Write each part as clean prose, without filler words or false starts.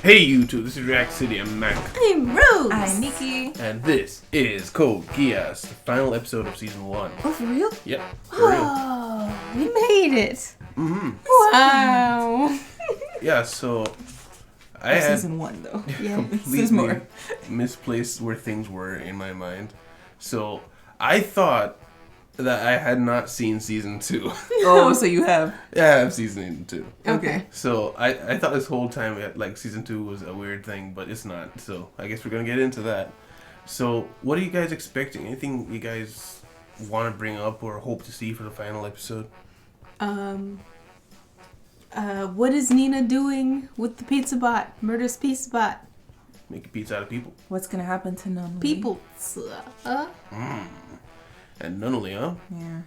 Hey YouTube, this is React City. I'm Mac. I'm Rose. I'm Nikki. And this is Code Geass, the final episode of season 1. Oh, for real? Yep, for real. Oh, we made it. Mm-hmm. Wow. Yeah, so I had Season 1 though. Yeah. There's more. completely misplaced where things were in my mind. So I thought that I had not seen season 2. Oh, so you have. Yeah, I have season 2. Okay. So I thought this whole time like season 2 was a weird thing, but it's not. So I guess we're gonna get into that. So what are you guys expecting? Anything you guys want to bring up or hope to see for the final episode? What is Nina doing with the pizza bot? Murder's pizza bot. Making pizza out of people. What's gonna happen to Nunley? People. And Nunley, huh? Yeah.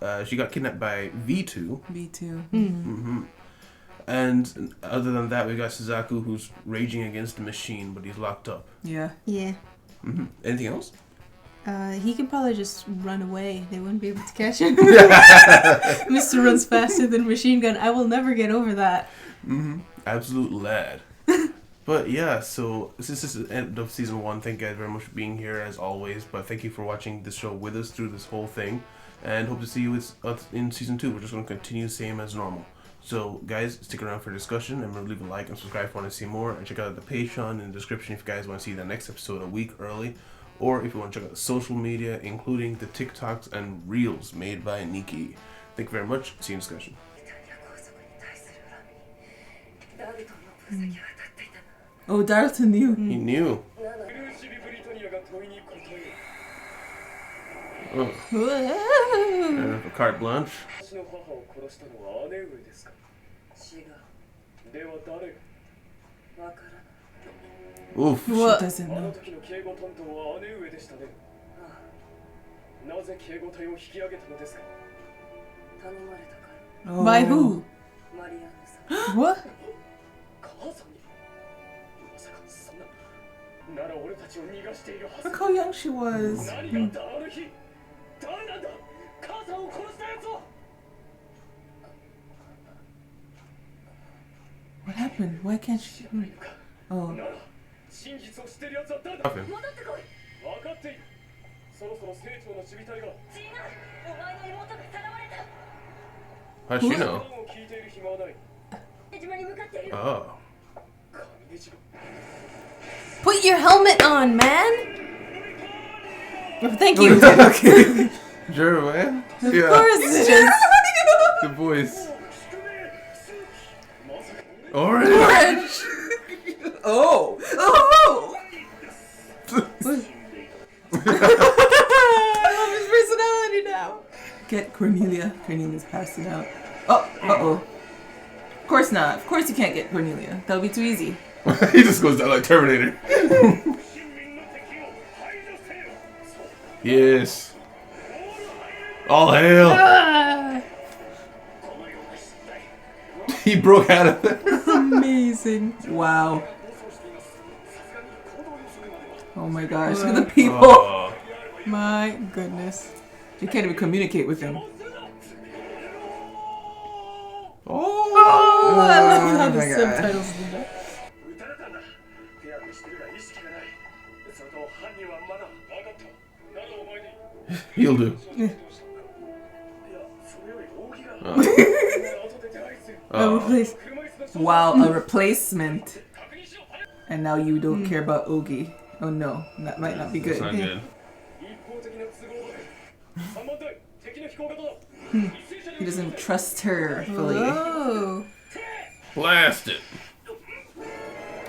Yeah. She got kidnapped by V2. B2. Mm-hmm. And other than that, we got Suzaku, who's raging against the machine, but he's locked up. Yeah. Yeah. Mm-hmm. Anything else? He could probably just run away. They wouldn't be able to catch him. Mr. runs faster than machine gun. I will never get over that. Mm-hmm. Absolute lad. But yeah, so since this is the end of season 1, thank you guys very much for being here as always. But thank you for watching this show with us through this whole thing. And hope to see you with us in season 2. We're just going to continue same as normal. So guys, stick around for discussion. And remember to leave a like and subscribe if you want to see more. And check out the Patreon in the description if you guys want to see the next episode a week early. Or if you want to check out the social media, including the TikToks and Reels made by Nikki. Thank you very much. See you in discussion. Oh, Darlton knew. He knew. Oh. Whoa. Carte blanche. Oof. What? She doesn't know. Oh. By who? What? Look how young she was. What happened? Why can't she? Oh. Nothing. How'd she know? Oh. Put your helmet on, man. Oh, thank you. Okay. Sure, man. Of course it is. The voice. Orange. Oh. Oh. I love his personality now. Get Cornelia. Cornelia's passing out. Oh. Uh-oh. Of course not. Of course you can't get Cornelia. That'll be too easy. He just goes down like Terminator. Yes. All hail. Ah, He broke out of there. Amazing. Wow. Oh my gosh. Look at the people. Oh. my goodness. You can't even communicate with them. Oh, I love how the my God. subtitles do that. He'll do. Oh, please. Wow, a replacement. And now you don't care about Ogi. Oh no, that might not be That's good. not good. He doesn't trust her fully. Oh. Blast it.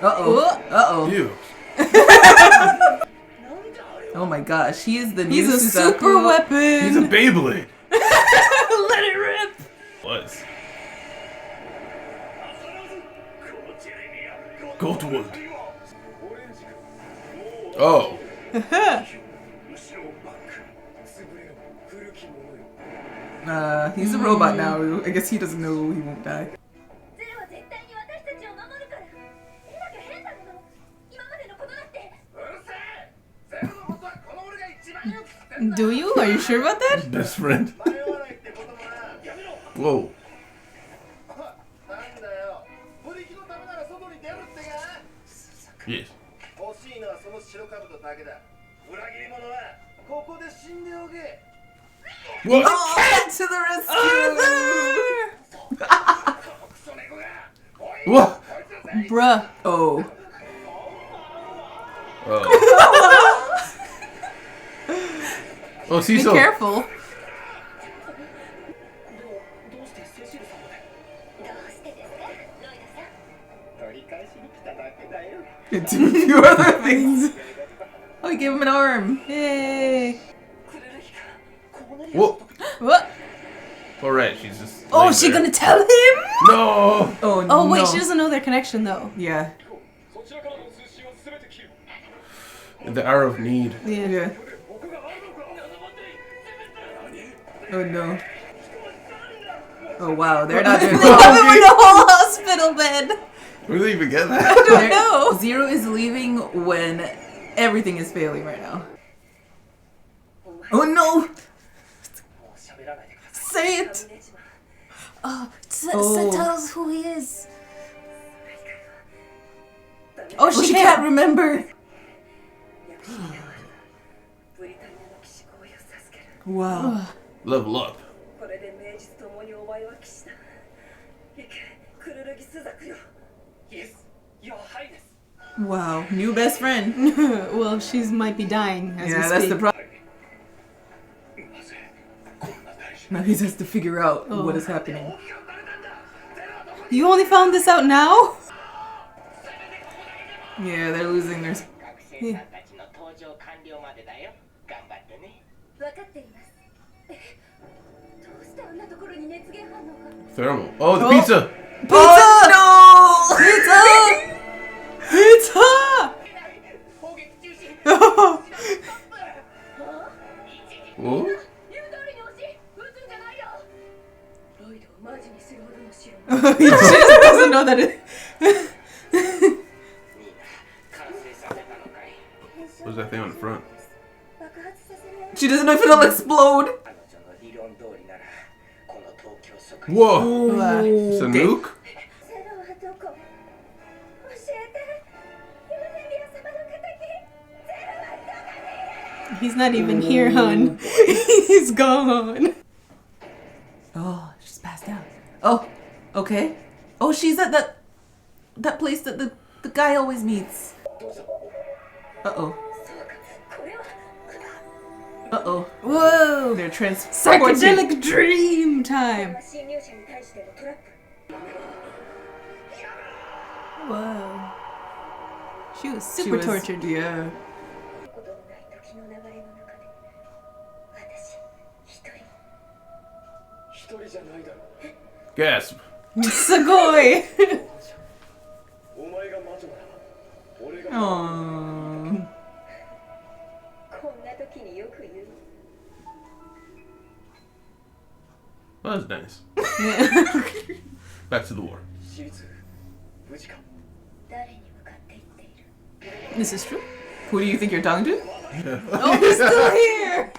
Uh-oh. Uh-oh. Ew. Oh my gosh, he is the He's new a Suzaku. super weapon. He's a Beyblade. Let it rip. Was. Goldwood. Oh. He's a robot now. I guess he doesn't know he won't die. Do you? Are you sure about that? Best friend. Whoa. Yes. 欲しいのはその白兜だけだ。裏切り者はここで死んでおけ。 What? Oh, cat to the rescue! What? Bruh. Oh. Oh. Oh, see, Be so careful. And do a few other things. Oh, he gave him an arm. Yay. Whoa. What? All right, she's just. Oh, laying is she there. gonna tell him? No. Oh, Oh, wait, no. she doesn't know their connection, though. Yeah. The hour of need. Yeah. Yeah. Oh, no. Oh, wow. They're not doing They have him in a whole hospital bed. Where did they even get I that? don't know. Zero is leaving when everything is failing right now. Oh, no. Say it. Oh, Oh. tell us who he is. Oh, she can't remember. Wow. Level up. これで名実ともにお前は騎士だ。行け、クルルギスザクよ。Yes, your highness. Wow. New best friend. Well, she might be dying as we Yeah, speak. that's the problem. Now he has to figure out Oh. what is happening. You only found this out now? Yeah, they're losing their... 学生さんたちの登場完了までだよ。頑張ってね。分かっています。どうしてあんなところに熱源反応が。 Thermal. Oh, the Oh. pizza. Pizza! Oh, Pizza! Pizza! 砲撃中止。 Whoa. 言う通りに押し、撃つんじゃないよ。ロイドをマジにするほどの城。 She doesn't know that it... What's that thing on the front? 爆発させられる。 she doesn't know if it'll explode. 彼女の理論通りならこの東京疎開 Whoa. Wow. It's a nuke? ゼロはどこ？教えて。ユーネミア様の敵。ゼロはどこに？ He's not even here, hun. He's gone. Oh, she's passed out. Oh, okay. Oh, she's at that place that the guy always meets. Uh-oh. そうか、これは。 Uh-oh. Whoa. They're transporting. Psychedelic dream time. 侵入者に対してのトラップ。 Whoa. She was She super was- tortured. Yeah. ことのない時の流れの中で、私一人。一人じゃないだろ Gasp. Sugoi. お前が魔女なら俺が Aww. こんな時によく言う。 Well, that's nice. Back to the war. 私立無事か誰に向かって言っている。 This is true. Who do you think you're talking to? Oh, he's still here.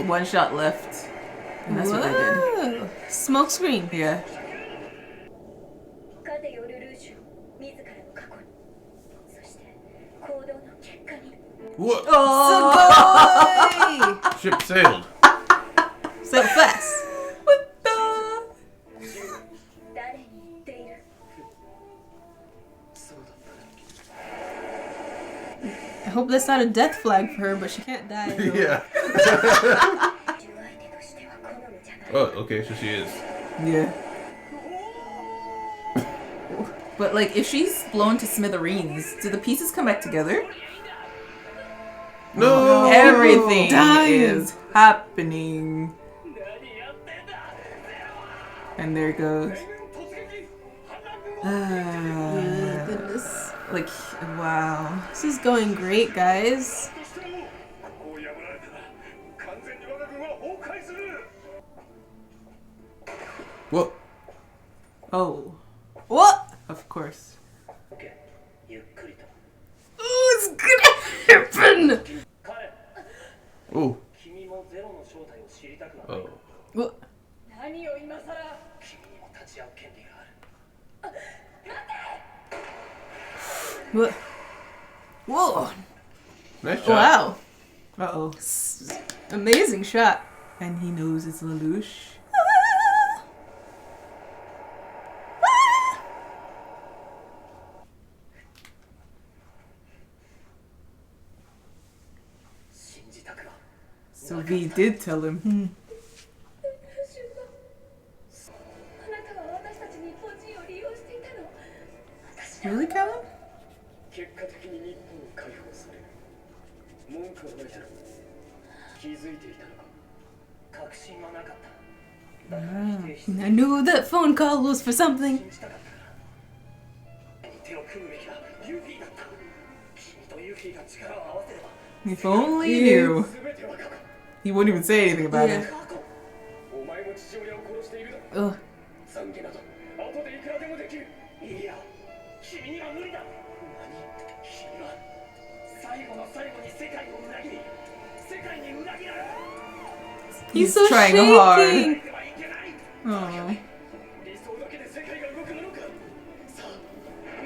One shot left. And that's what they did. Whoa. Smoke screen. Yeah. カデヨルルーシュ自らの過去に、そして行動の結果に。 What? Oh! Sugoi. Ship sailed. So fast. What the? 誰に言っている。そうだった I hope that's not a death flag for her, but she can't die. though. Yeah. 相手としては好みじゃない。 Oh, okay, so she is. Yeah. But like, if she's blown to smithereens, do the pieces come back together? No. Everything Dying. is happening. 何やってんだ And there it goes. Oh, Ah. goodness. Like, wow. This is going great, guys. としてもここを破られたら完全に我が軍は崩壊する What? Oh, What? of course. ゆっくりと Oh, it's gonna happen. 彼 Oh. 君もゼロの正体を知りたくなった Oh. What? 何を今さら。君にも立ち会う権利がある What? Whoa! Nice shot. Wow! Uh-oh. Amazing shot. And he knows it's Lelouch. So V did tell him. あなたは私たち日本人を利用していたの。私 Really, Callum? 結果的に日本を解放される。文句はないだろう。気づいていたのか。確信はなかった。だから否定して I knew that phone call was for something. 信じたかったから。手を組むべきはユフィだった。君とユフィが力を合わせれば If only he knew. 全ては過去。 He wouldn't even say anything about Yeah. it. 過去。お前も父親を殺しているだろう。 Ugh. 懺悔など後でいくらでもできる。いや、君には無理だ。何？君は最後の最後に世界を裏切り、世界に裏切られ。 He's so trying shaking. hard. ではいけない。 Oh. 理想だけで世界が動くものか。さあ、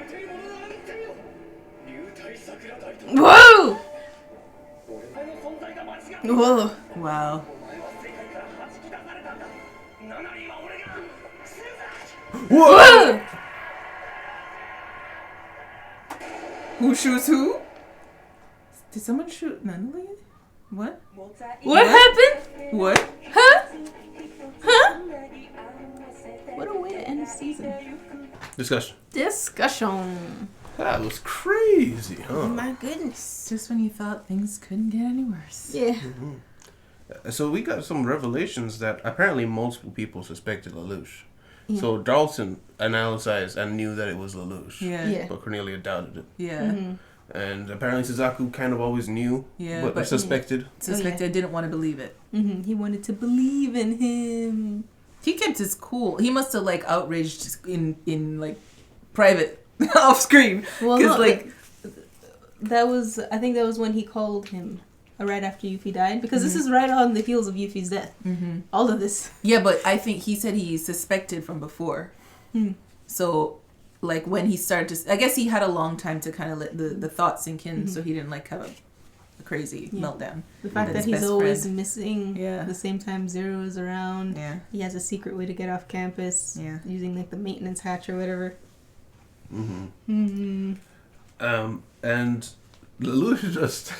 打てるものなら打ってみよ。流体桜大と。 Whoa! 俺の存在が間違っていた。 Whoa. Wow. お前は世界から弾き出されたんだ。ナナリーは俺が死ぬだ。 Whoa! Who shoots who? Did someone shoot Natalie? What? What happened? What? Huh? Huh? What a way to end the season. Discussion. Discussion. That was crazy, Oh huh? my goodness. Just when you thought things couldn't get any worse. Yeah. So we got some revelations that apparently multiple people suspected Lelouch. Yeah. So Dalton analyzed and knew that it was Lelouch. Yeah. Yeah. But Cornelia doubted it. Yeah. Mm-hmm. And apparently Suzaku kind of always knew, Yeah, but but- suspected. Suspected. Oh, yeah. Didn't want to believe it. Mm-hmm. He wanted to believe in him. He kept his cool. He must have like outraged in like private off screen. Well, Because no, like I think that was when he called him right after Yuffie died. Because this is right on the heels of Yuffie's death. mm-hmm. All of this. Yeah, but I think he said he suspected from before. Hmm. So, like, when he started to... I guess he had a long time to kind of let the thoughts sink in, so he didn't, like, have a crazy Yeah. meltdown. The fact With that his he's best always friend. missing Yeah. the same time Zero is around. Yeah. He has a secret way to get off campus. Yeah. Using, like, the maintenance hatch or whatever. Mm-hmm. Mm-hmm. And Lelouch is just...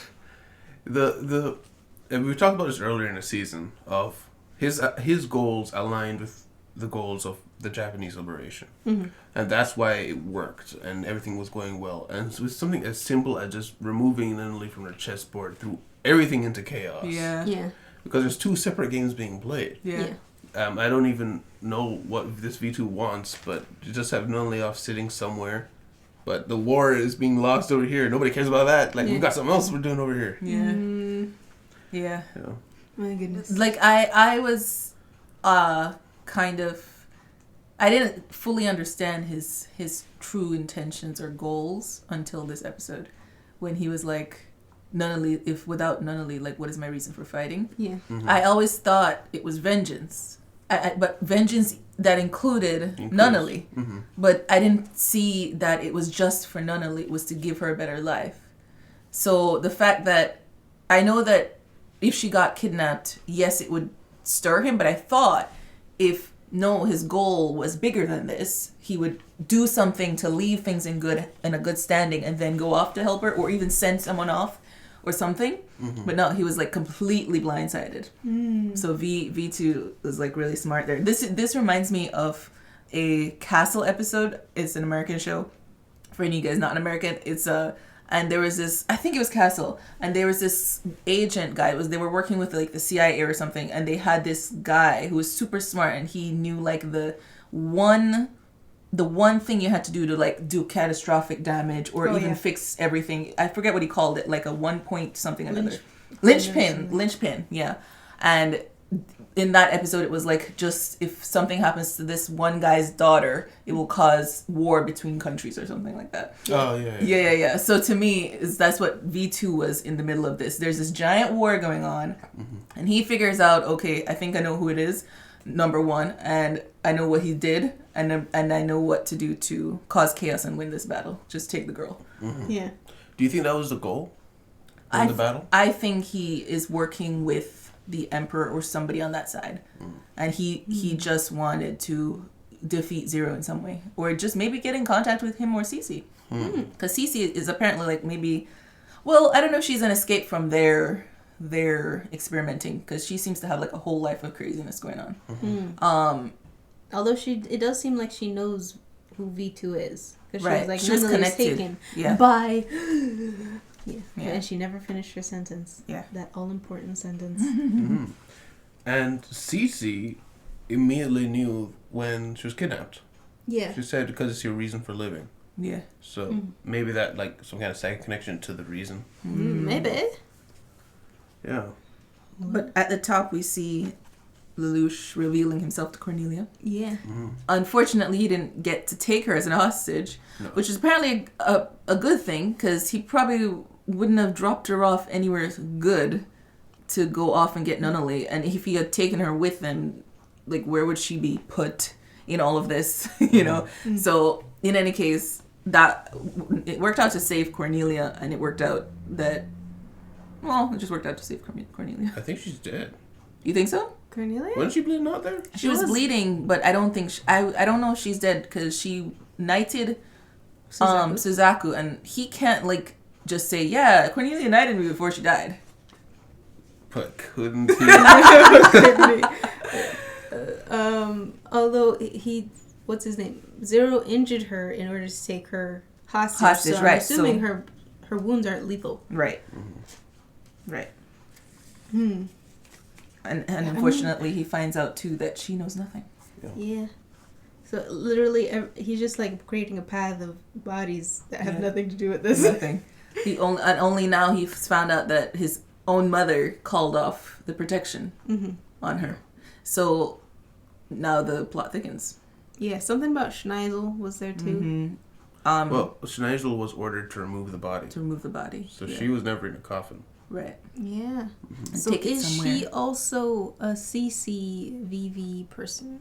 and we talked about this earlier in the season, of his goals aligned with the goals of the Japanese liberation. Mm-hmm. And that's why it worked, and everything was going well. And it was something as simple as just removing Lindley from the chessboard, threw everything into chaos. Yeah. Yeah. Because there's two separate games being played. Yeah. I don't even know what this V2 wants, but you just have Nunley off sitting somewhere. But the war is being lost over here. Nobody cares about that. Like, we Yeah. got something else we're doing over here. Yeah. Mm, Yeah. You know? my goodness. Like, I was kind of... I didn't fully understand his true intentions or goals until this episode. When he was like, Nunnally, if without Nunnally, like, what is my reason for fighting? Yeah. I always thought it was vengeance. But vengeance that included Nunnally. Mm-hmm. But I didn't see that it was just for Nunnally. It was to give her a better life. So the fact that I know that if she got kidnapped, yes, it would stir him. But I thought if his goal was bigger than this, he would do something to leave things in a good standing and then go off to help her, or even send someone off or something. Mm-hmm. But no, he was like completely blindsided. Mm. So V2 was like really smart there. This reminds me of a Castle episode. It's an American show. For any of you guys not an American, it's and there was this, I think it was Castle, and there was this agent guy. They were working with like the CIA or something, and they had this guy who was super smart, and he knew like the one thing you had to do to like do catastrophic damage or even fix everything. I forget what he called it, like a 1 point something another. Linchpin, yeah. And in that episode, it was like, just if something happens to this one guy's daughter, it will cause war between countries or something like that. Oh, yeah. Yeah. So to me, that's what V2 was in the middle of this. There's this giant war going on, and he figures out, okay, I think I know who it is, number one, and I know what he did, and I know what to do to cause chaos and win this battle. Just take the girl. Yeah. Do you think that was the goal in the battle? I think he is working with the Emperor or somebody on that side. And he just wanted to defeat Zero in some way. Or just maybe get in contact with him or Cece. Because Cece is apparently like maybe... Well, I don't know if she's an escape from their experimenting. Because she seems to have like a whole life of craziness going on. Although it does seem like she knows who V2 is. Because Right. she was like, She was connected. taken by... Yeah. Yeah. And she never finished her sentence. Yeah. That all-important sentence. And Cece immediately knew when she was kidnapped. Yeah. She said, because it's your reason for living. Yeah. So maybe that, like, some kind of second connection to the reason. Maybe. Yeah. But at the top we see Lelouch revealing himself to Cornelia. Yeah. Unfortunately, he didn't get to take her as an hostage, No. which is apparently a good thing, because he probably wouldn't have dropped her off anywhere good to go off and get Nunnally. And if he had taken her with him, like, where would she be put in all of this, you know? So, in any case, it worked out to save Cornelia, and it worked out that, well, it just worked out to save Cornelia. I think she's dead. You think so? Cornelia? Wasn't she bleeding out there? She was bleeding, but I don't think I don't know if she's dead, because she knighted Suzaku, and he can't like just say, yeah, Cornelia knighted me before she died. But couldn't he? Although what's his name? Zero injured her in order to take her hostage. So right, I'm assuming her wounds aren't lethal. Right. Right. And unfortunately, he finds out too that she knows nothing. Yeah. So literally, he's just like creating a path of bodies that have nothing to do with this. Nothing. Only now he's found out that his own mother called off the protection on her. So now the plot thickens. Yeah, something about Schneisel was there too. Well, Schneisel was ordered to remove the body. To remove the body. So she was never in a coffin. Right. Yeah. And So take it is somewhere. she also a CCVV person?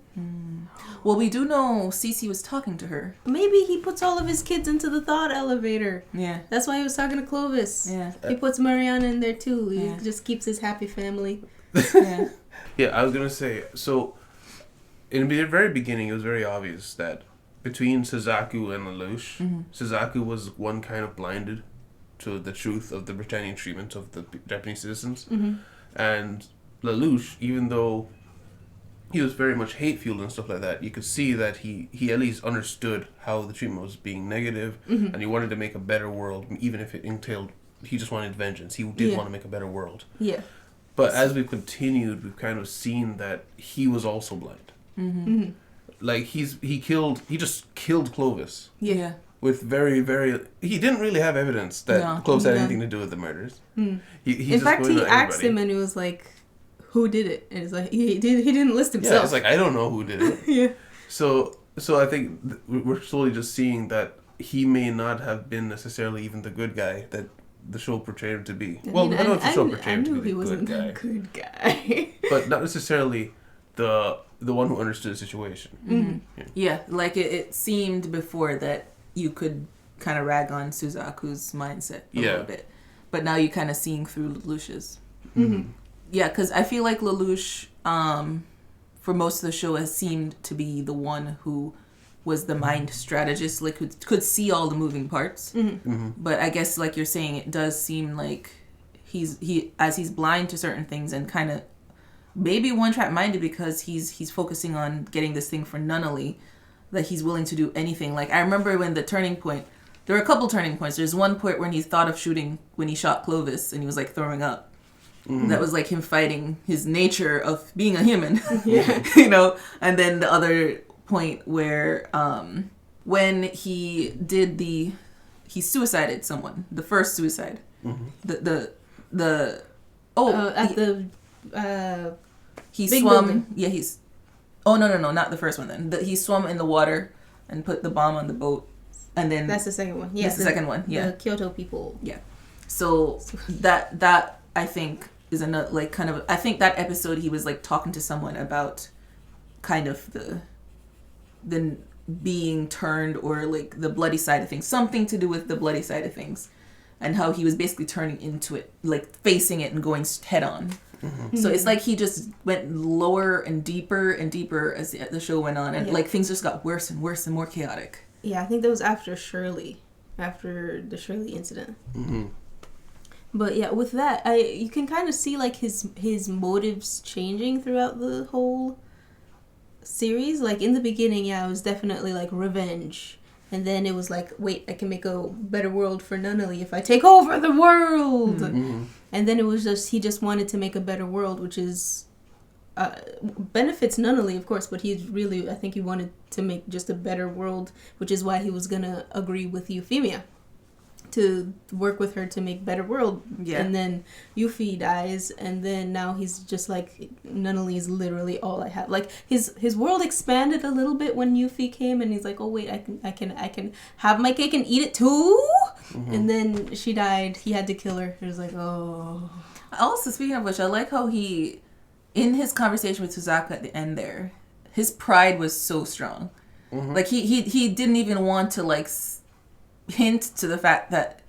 Well, we do know Cece was talking to her. Maybe he puts all of his kids into the thought elevator. Yeah. That's why he was talking to Clovis. Yeah. He puts Mariana in there too. He Yeah. just keeps his happy family. Yeah. Yeah, I was going to say, so in the very beginning, it was very obvious that between Suzaku and Lelouch, Suzaku was one kind of blinded to the truth of the Britannian treatment of the Japanese citizens. And Lelouch, even though he was very much hate-fueled and stuff like that, you could see that he at least understood how the treatment was being negative, and he wanted to make a better world, even if it entailed, he just wanted vengeance. He did want to make a better world. Yeah. But as we've continued, we've kind of seen that he was also blind. Like, he just killed Clovis. Yeah. With very, very... He didn't really have evidence that Clovis had anything to do with the murders. In Just fact, going he at asked everybody. him and he was like, who did it? And it's like, he didn't list Yeah, himself. it's like, I don't know who did it. Yeah. So I think we're slowly just seeing that he may not have been necessarily even the good guy that the show portrayed him to be. I don't know if the show portrayed him to be he the wasn't good guy. the good guy. But not necessarily the one who understood the situation. Yeah. Like it seemed before that you could kind of rag on Suzaku's mindset a little bit. But now you're kind of seeing through Lelouch's. Yeah, because I feel like Lelouch, for most of the show, has seemed to be the one who was the mind strategist, like could see all the moving parts. But I guess, like you're saying, it does seem like he's blind to certain things and kind of maybe one-track minded because he's focusing on getting this thing for Nunnally, that he's willing to do anything. Like, I remember when the turning point, there were a couple turning points. There's one point when he thought of shooting when he shot Clovis and he was like throwing up. That was like him fighting his nature of being a human, you know? And then the other point where when he suicided someone, the first suicide, he big swum. building. Yeah, no, not the first one. Then he swum in the water and put the bomb on the boat, and then That's the second one. Yeah, that's the second one. Yeah, The Kyoto people. yeah. So that I think is another, like, kind of, I think that episode he was like talking to someone about kind of the being turned, or like the bloody side of things, something to do with the bloody side of things, and how he was basically turning into it, like facing it and going head on. So it's like he just went lower and deeper as the show went on, and like things just got worse and worse and more chaotic. Yeah, I think that was after the Shirley incident. But yeah, with that, you can kind of see like his motives changing throughout the whole series. Like in the beginning, it was definitely like revenge. And then it was like, wait, I can make a better world for Nunnally if I take over the world. And then it was just, he just wanted to make a better world, which is, benefits Nunnally, of course, but I think he wanted to make just a better world, which is why he was going to agree with Euphemia to work with her to make better world. Yeah. And then Yuffie dies, and then now he's just like, Nunnally is literally all I have. Like his world expanded a little bit when Yuffie came, and he's like, oh wait, I can have my cake and eat it too. And then she died. He had to kill her. It was like, oh. Also, speaking of which, I like how he, in his conversation with Suzaku at the end there, his pride was so strong. Like he didn't even want to like hint to the fact that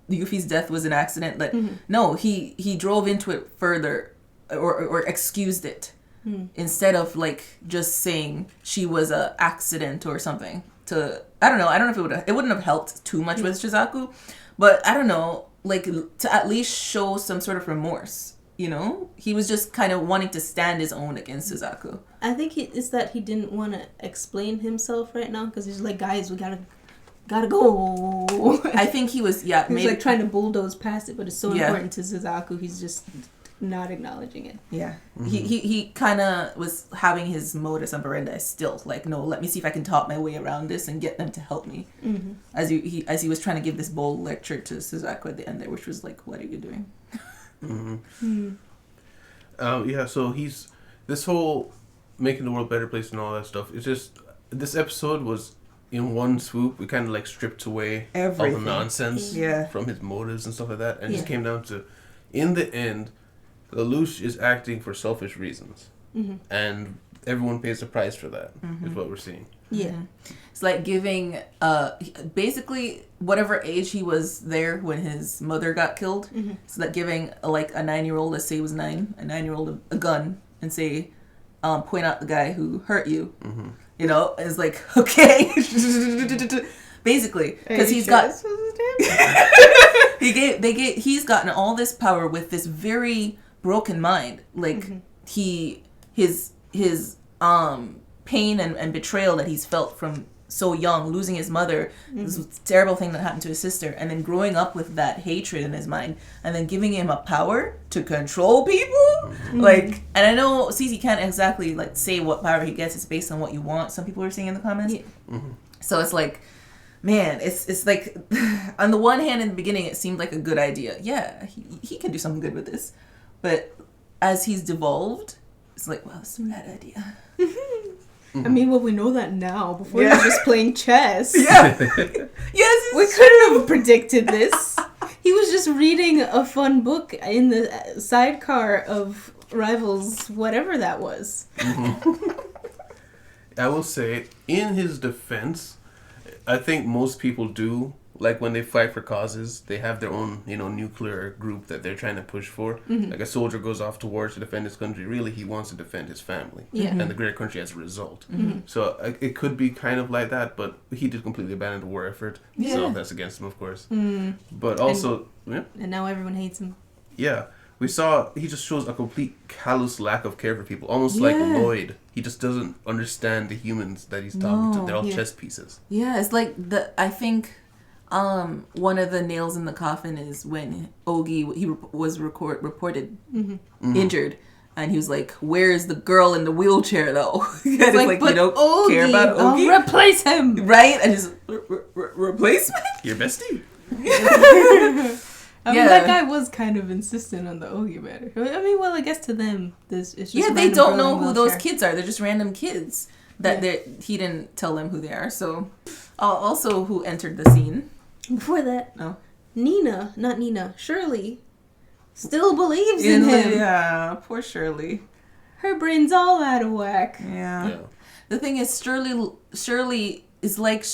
Yuffie's death was an accident. That no, he drove into it further, or excused it, instead of like just saying she was a accident or something. I don't know if it wouldn't have helped too much with Shizaku, but I don't know, like to at least show some sort of remorse. You know, he was just kind of wanting to stand his own against Suzaku. I think it's that he didn't want to explain himself right now, because he's like, guys, we gotta go. I think he was, he's maybe like trying to bulldoze past it, but it's so important to Suzaku, he's just not acknowledging it. Yeah. He kind of was having his modus operandi still, like, no, let me see if I can talk my way around this and get them to help me. As he was trying to give this bold lecture to Suzaku at the end there, which was like, what are you doing? So he's this whole making the world a better place and all that stuff. It's just this episode was in one swoop. We kind of like stripped away everything, all the nonsense from his motives and stuff like that, and it just came down to, in the end, Lelouch is acting for selfish reasons, and everyone pays the price for that. Is what we're seeing. It's like giving basically whatever age he was there when his mother got killed. So that giving like a 9-year-old, let's say he was 9, a 9-year-old a gun and say, point out the guy who hurt you. You know, it's like, okay, basically, because he's got he's gotten all this power with this very broken mind. Like his pain and betrayal that he's felt from so young, losing his mother, this terrible thing that happened to his sister, and then growing up with that hatred in his mind, and then giving him a power to control people. Like, and I know Cece can't exactly like say what power he gets. It's based on what you want, some people are saying in the comments. So it's like, man, it's like, on the one hand, in the beginning it seemed like a good idea. Yeah, he can do something good with this, but as he's devolved, it's like, well, it's a bad idea. I mean, well, we know that now. Before he was just playing chess. Yes, we couldn't have predicted this. He was just reading a fun book in the sidecar of Rivals, whatever that was. I will say, in his defense, I think most people do. Like when they fight for causes, they have their own, nuclear group that they're trying to push for. Like a soldier goes off to war to defend his country. Really, he wants to defend his family and the greater country as a result. So it could be kind of like that, but he did completely abandon the war effort. So that's against him, of course. But also, and now everyone hates him. Yeah, we saw he just shows a complete callous lack of care for people, almost like Lloyd. He just doesn't understand the humans that he's talking to. They're all chess pieces. Yeah, it's like I think. One of the nails in the coffin is when Ogi, he was reported injured, and he was like, "Where's the girl in the wheelchair, though?" And it's like, but you don't Ogi, care about Ogi? I'll replace him, right? And his replacement, your bestie. I mean, that guy was kind of insistent on the Ogi matter. I mean, well, I guess to them, this is just they don't know who those kids are. They're just random kids that he didn't tell them who they are. So, also who entered the scene. Before that, Shirley still believes in him. Yeah, poor Shirley. Her brain's all out of whack. Yeah. The thing is, Shirley is like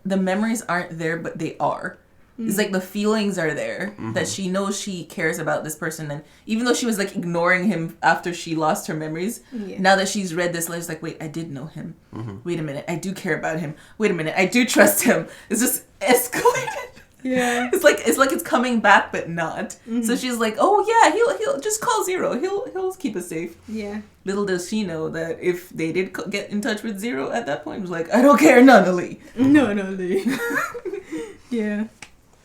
the memories aren't there, but they are. It's like the feelings are there, that she knows she cares about this person, and even though she was like ignoring him after she lost her memories, now that she's read this letter, it's like, wait, I did know him. Wait a minute, I do care about him. Wait a minute, I do trust him. It's just escalated. Yeah. It's like it's coming back, but not. So she's like, oh yeah, he'll just call Zero. He'll keep us safe. Yeah. Little does she know that if they did get in touch with Zero at that point, it was like, I don't care, Nunnally. No, Lee. Yeah.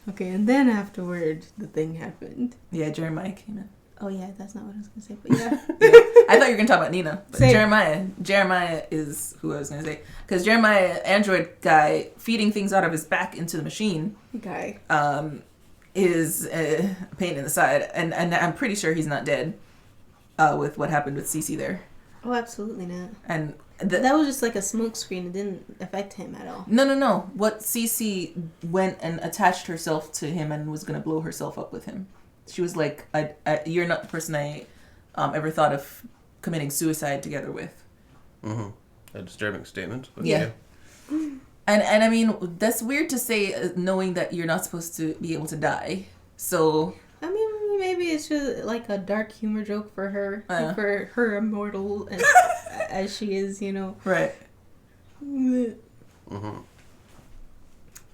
Okay, and then afterward, the thing happened. Yeah, Jeremiah came in. Oh yeah, that's not what I was gonna say, but yeah. I thought you were gonna talk about Nina, but Say. Jeremiah is who I was gonna say, because Jeremiah, android guy, feeding things out of his back into the machine, Guy. is a pain in the side, and I'm pretty sure he's not dead, with what happened with Cece there, Oh, absolutely not. and That was just like a smoke screen. It didn't affect him at all. no. What Cece went and attached herself to him and was gonna blow herself up with him. She was like, "You're not the person I ever thought of committing suicide together with." A disturbing statement. But Yeah. And I mean, that's weird to say, knowing that you're not supposed to be able to die. So I mean, maybe it's just like a dark humor joke for her, for her immortal as she is, you know. right.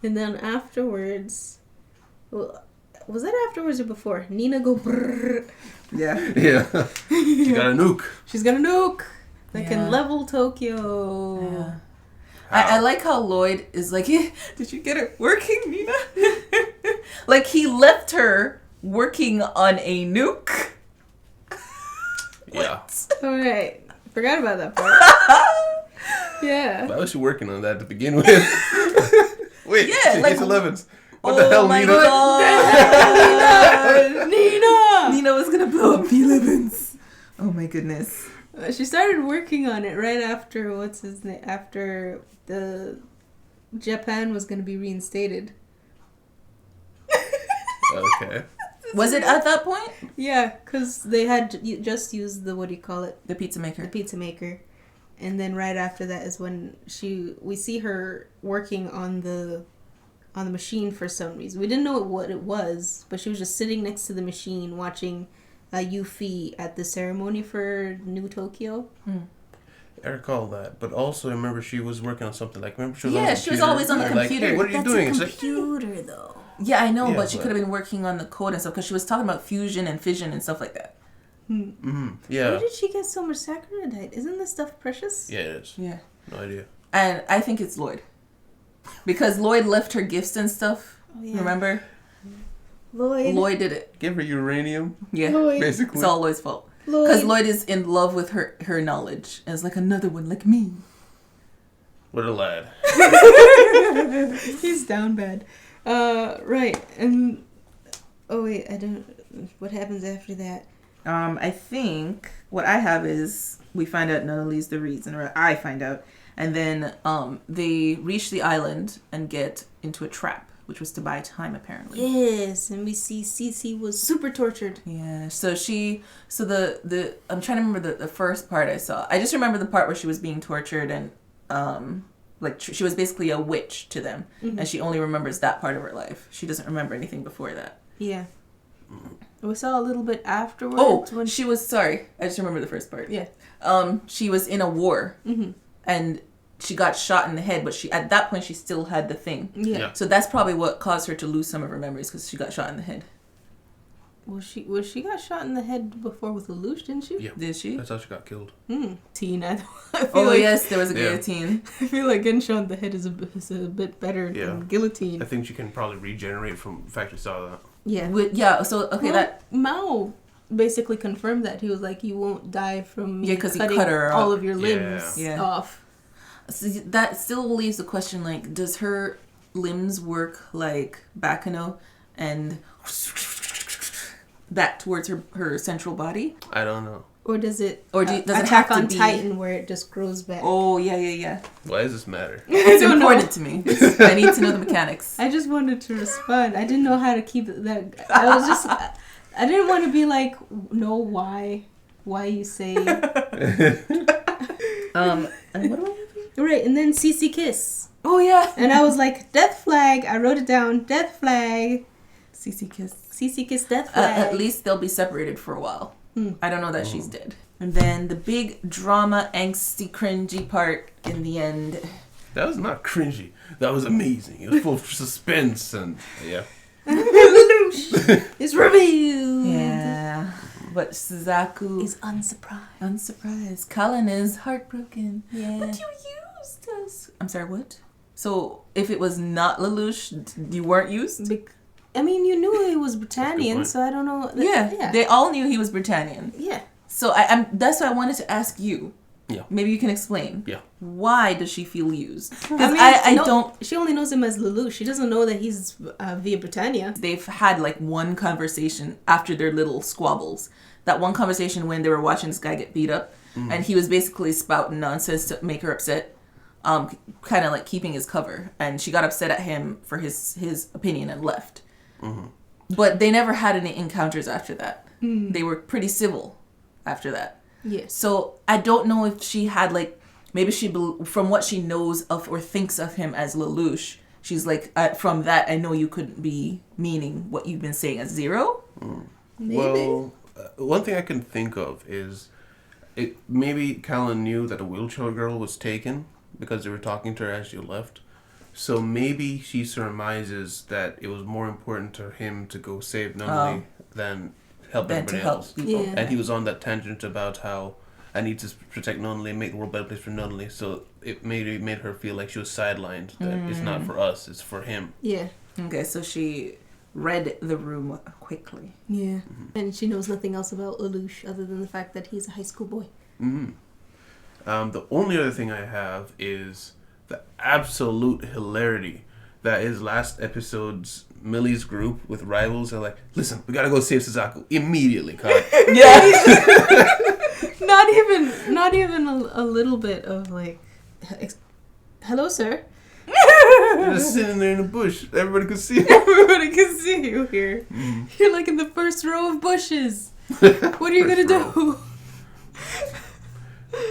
And then afterwards, well, was that afterwards or before? Nina go brrrr. Yeah. Yeah. She got a nuke. She's got a nuke that Yeah. can level Tokyo. Yeah. I like how Lloyd is like, did you get it working, Nina? Like, he left her working on a nuke. Yeah. All right, forgot about that part. Yeah. Why was she working on that to begin with? Wait, Yeah, she like- gets 11s. What the hell, my Nina? God. Nina! Nina was gonna blow up the 11s. Oh my goodness. She started working on it right after after the Japan was going to be reinstated. Okay. Was it at that point? Yeah, because they had just used the, what do you call it? The pizza The maker. pizza maker. And then right after that is when we see her working on the machine for some reason. We didn't know what it was, but she was just sitting next to the machine watching Yuffie at the ceremony for New Tokyo. I recall that, but also I remember she was working on something. Like, remember she was Yeah, on the she was computer, always on the and like, computer. hey, what are you doing? It's like, computer, though. Yeah, I know, Yeah, but she but- could have been working on the code and stuff, because she was talking about fusion and fission and stuff like that. yeah. Where did she get so much saccharidite? Isn't this stuff precious? Yeah, it is. Yeah. No idea. And I think it's Lloyd. Because Lloyd left her gifts and stuff. Oh, yeah. Remember? Lloyd. Did it. Give her uranium, Yeah. Lloyd. basically. It's all Lloyd's fault. Because Lloyd is in love with her knowledge. And it's like, another one like me. What a lad. He's down bad. Right. And oh wait, I don't. What happens after that? I think what I have is we find out Nunnally's the reason, or I find out. And then they reach the island and get into a trap, which was to buy time, apparently. Yes, and we see Cece was super tortured. Yeah, so the I'm trying to remember the first part I saw. I just remember the part where she was being tortured and she was basically a witch to them, and she only remembers that part of her life. She doesn't remember anything before that. Yeah. We saw a little bit afterwards. Oh, when she was sorry. I just remember the first part. Yeah. She was in a war, and she got shot in the head, but at that point she still had the thing. Yeah. Yeah. So that's probably what caused her to lose some of her memories, because she got shot in the head. She got shot in the head before with a luge, didn't she? Yeah. Did she? That's how she got killed. Teen. I feel Oh like, yes, there was a Yeah. guillotine. I feel like getting shot in the head is a bit better Yeah. than guillotine. I think she can probably regenerate from the fact she saw that. Yeah. Yeah. So okay, Well, that Mao basically confirmed that. He was like, "You won't die from me 'cause he cutting cut her all off. of your limbs Yeah. off." so that still leaves the question, like, does her limbs work like Bakano and back towards her central body? I don't know. Or does it? Or does it Attack have to on be- Titan, where it just grows back? Oh yeah. Why does this matter? It's don't know. important to me. I need to know the mechanics. I just wanted to respond. I didn't know how to keep it that. I was just. I didn't want to be like, no, why you say. And what do I have here? Right, and then Cece kiss. Oh yeah. And I was like, death flag. I wrote it down. Death flag. CC kiss. CC kiss death flag. At least they'll be separated for a while. I don't know that she's dead. And then the big drama, angsty, cringy part in the end. That was not cringy. That was amazing. It was full of suspense and yeah. It's revealed. Yeah. But Suzaku Is unsurprised. unsurprised. Cullen is heartbroken. Yeah. But you used us. I'm sorry, what? So if it was not Lelouch, you weren't used? I mean, you knew he was That's a good Britannian, point. so I don't know. Yeah. They all knew he was Britannian. Yeah. So I'm that's why I wanted to ask you. Yeah. Maybe you can explain. Yeah. Why does she feel used? Because I mean, I no, don't. She only knows him as Lelouch. She doesn't know that he's via Britannia. They've had like one conversation after their little squabbles. That one conversation when they were watching this guy get beat up, and he was basically spouting nonsense to make her upset, kind of like keeping his cover, and she got upset at him for his opinion and left. But they never had any encounters after that. They were pretty civil after that. Yes. So I don't know if she had like, maybe from what she knows of or thinks of him as Lelouch, she's like, from that I know you couldn't be meaning what you've been saying as Zero. Maybe. Well, one thing I can think of is maybe Callan knew that the wheelchair girl was taken because they were talking to her as she left. So maybe she surmises that it was more important to him to go save Nunnally than help everybody else. People. Yeah. And he was on that tangent about how I need to protect Nunnally, make the world a better place for Nunnally. So it made her feel like she was sidelined. That it's not for us, it's for him. Yeah. Okay, so she read the room quickly. Yeah. And she knows nothing else about Lelouch other than the fact that he's a high school boy. The only other thing I have is the absolute hilarity that is last episode's Millie's group with rivals are like, listen, we gotta go save Suzaku immediately, Kai. Yeah. Not even a little bit of like, hello, sir. You're just sitting there in the bush. Everybody could see you. Everybody can see you here. You're like in the first row of bushes. What are you gonna do?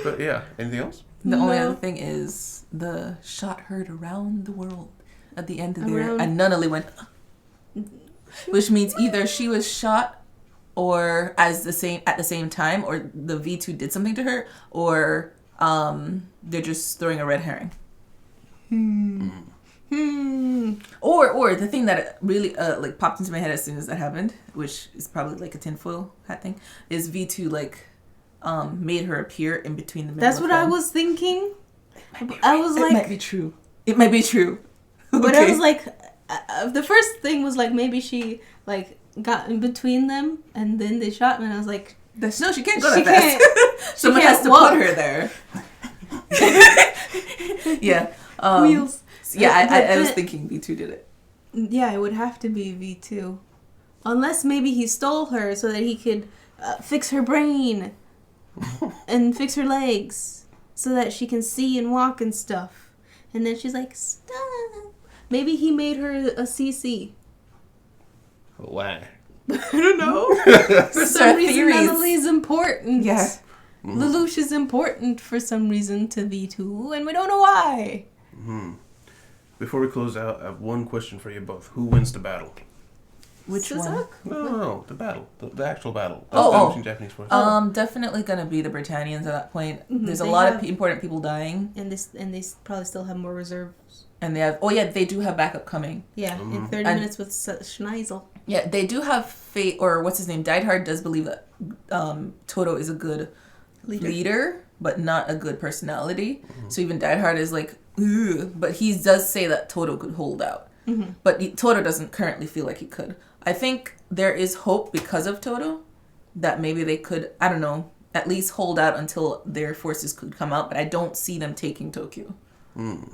But yeah, anything else? The only No. other thing is the shot heard around the world at the end of there, Around- and Nunnally went, which means either she was shot, or at the same time, or the V2 did something to her, or they're just throwing a red herring. Or the thing that really like popped into my head as soon as that happened, which is probably like a tinfoil hat thing, is V2 like made her appear in between the middle That's of what I them. was thinking. Maybe I was it like- might be true. It might be true. But I Okay. was like, the first thing was like maybe she like got in between them and then they shot me and I was like, No, she can't go She that fast. can't- Someone can't has to walk. put her there. Yeah. wheels. Yeah, I was But- thinking V2 did it. Yeah, it would have to be V2. Unless maybe he stole her so that he could fix her brain and fix her legs so that she can see and walk and stuff. And then she's like, stop. Maybe he made her a CC. Why? I don't know. For some reason, theories. Nunnally's important. Yeah. Lelouch is important for some reason to V2, and we don't know why. Before we close out, I have one question for you both. Who wins the battle? Which one? Suzaku? No, the battle. The actual battle. Oh. Establishing Japanese forces. Definitely gonna be the Britannians at that point. There's a They lot have- of important people dying, And they probably still have more reserves. and they have. Oh yeah, they do have backup coming. Yeah, in 30 And- minutes with Schneisel. Yeah, they do have fate, or what's his name? Diehard does believe that Toto is a good leader, but not a good personality. So even Diehard is like, ugh, but he does say that Toto could hold out. But Toto doesn't currently feel like he could. I think there is hope because of Toto that maybe they could, I don't know, at least hold out until their forces could come out. But I don't see them taking Tokyo.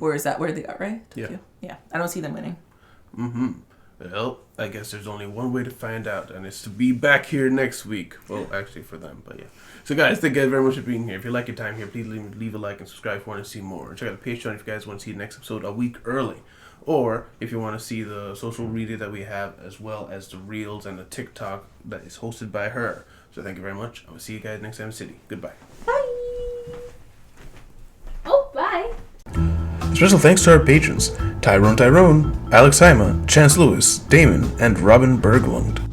Or is that where they are, right? Tokyo. Yeah. I don't see them winning. Well, I guess there's only one way to find out, and it's to be back here next week. Well, actually for them, but yeah. So guys, thank you guys very much for being here. If you like your time here, please leave a like and subscribe if you want to see more. Check out the Patreon if you guys want to see the next episode a week early. Or if you want to see the social media that we have, as well as the Reels and the TikTok that is hosted by her. So thank you very much. I will see you guys next time in the city. Goodbye. Bye. Oh, bye. Special thanks to our patrons, Tyrone, Alex Haima, Chance Lewis, Damon, and Robin Berglund.